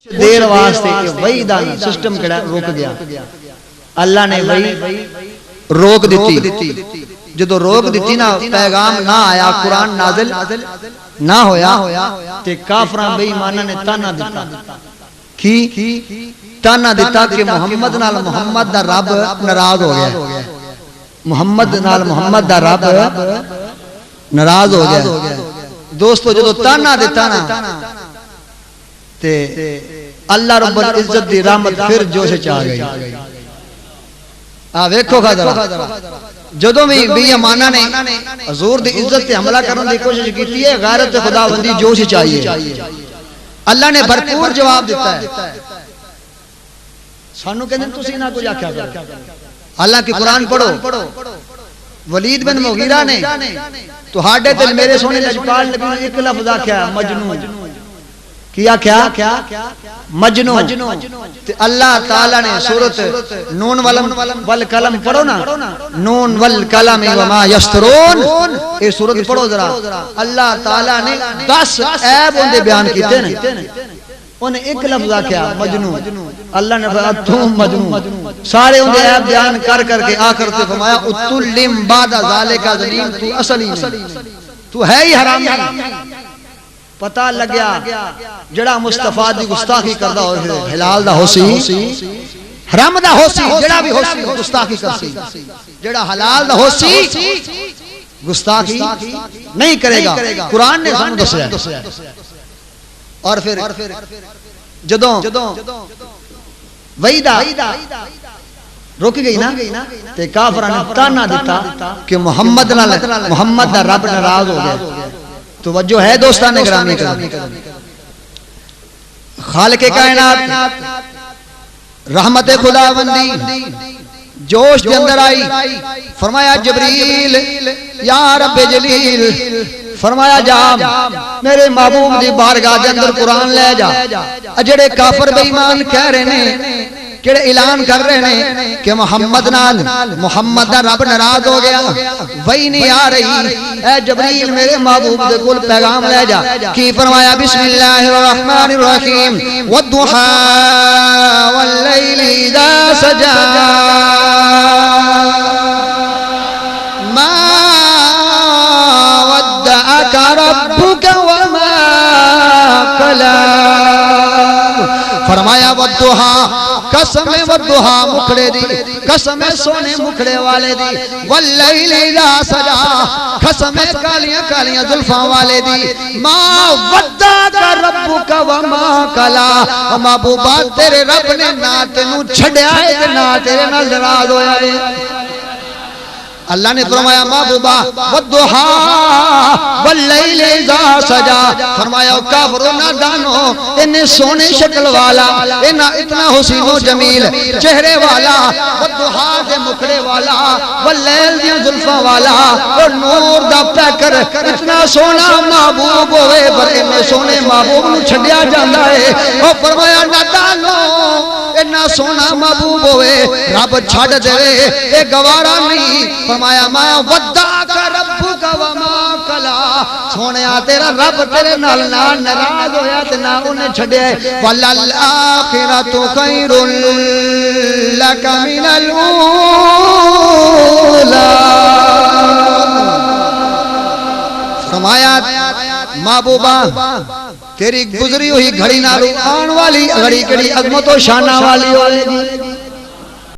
دیر واسطے وہی the system کڑا روک گیا. اللہ نے وہی روک دیتی. جدو روک دیتی نا پیغام نہ آیا قرآن نازل نہ ہویا تے کافراں بے ایماناں نے تانا دیتا. کی تانا دیتا کہ محمد نال محمد دا رب ناراض ہو گیا. محمد نال محمد دا رب ناراض ہو گیا. دوستو جدو تانا دیتا نا تے اللہ رب العزت دی رحمت پھر جوش چاہ گئی. ویکھو ذرا جدوں بھی بے ایماناں نے حضور دی عزت تے حملہ کرنے دی کوشش کیتی ہے غیرت خداوندی جوش چاہیے. اللہ نے بھرپور جواب دیتا ہے. سانو کہندے تسی نہ کچھ آکھیا کرو. حالانکہ قرآن پڑھو ولید بن مغیرہ نے تہاڈے تے میرے سونے لجپال نبی نے ایک لفظ آکھیا مجنون. کیا کیا مجنون. اللہ تعالیٰ نے سورت نون والقلم پڑھو نا, نون والقلم وما یسطرون, یہ سورت پڑھو ذرا. اللہ تعالیٰ نے 10 عیب ان دے بیان کیتے ہیں. انہیں ایک لفظ کیا مجنون. اللہ نے فرمایا تم مجنون. سارے ان دے عیب بیان کر کے آخر سے فرمایا اتلم بعد ذالک ظلیم, تو اصلی نہیں, تو ہے ہی حرامی. پتہ لگیا جڑا مصطفیٰ دی گستاخی کردا ہو حلال دا ہوسی حرام دا ہوسی, جڑا بھی ہوسی گستاخی کرسی. جڑا حلال دا ہوسی گستاخی نہیں کرے گا. قرآن نے سانو دسیا. اور پھر جدوں وحیدہ رک گئی نا تے کافراں نے تانا دیتا کہ محمد دا رب ناراض ہو گیا. توجہ ہے دوستان گرامی کرام. خالق کائنات رحمت خداوندی جوش کے اندر آئی. فرمایا جبریل یا رب جلیل, فرمایا جا میرے محبوب دی بارگاہ دے اندر قرآن لے جا. اجڑے کافر بے ایمان کہہ رہے ہیں کیڑے اعلان کر رہے ہیں کہ محمد دا رب ناراض ہو گیا, وہی نہیں آ رہی. اے جبریل میرے محبوب دے کول پیغام لے جا. کی فرمایا بسم اللہ الرحمن الرحیم والضحى واللیل اذا سجا ما ودعك ربك وما قلى. فرمایا والضحى قسم والضحى مکھڑے دی, قسم سونے مکھڑے والے دی, واللیل اذا سجا قسم کالیاں کالیاں زلفاں والے دی, ما ودعک ربک وما قلی. محبوبہ تیرے رب نے نہ تینوں چھڈیا ہے نہ تیرے نال ناراض ہویا ہے. اللہ نے فرمایا محبوبہ والضحى واللیل اذا سجا. فرمایا کافروں نہ دانو انہیں سونے شکل والا, اتنا حسین و جمیل چہرے والا, والضحى دے مکھڑے والا, واللیل دی زلفاں والا, اور نور دا پیکر اتنا سونا محبوب ہوئے پر انہیں سونے محبوب نو چھڈیا جاندا ہے. اور فرمایا نہ دانو اتنا سونا محبوب ہوئے رب چھڈ دے اے گوارا نہیں. فرمایا ما ودعک ربک وما قلی. سونیا تیرا رب تیرے نال ناراض ہویا تے نہ انہیں چھڈیا. وللآخرۃ خیر لک من الاولی. فرمایا محبوبہ تیری گزری ہوئی گھڑی نالوں آن والی گھڑی کڑی عظمت و شانہ والی ہوئے گی.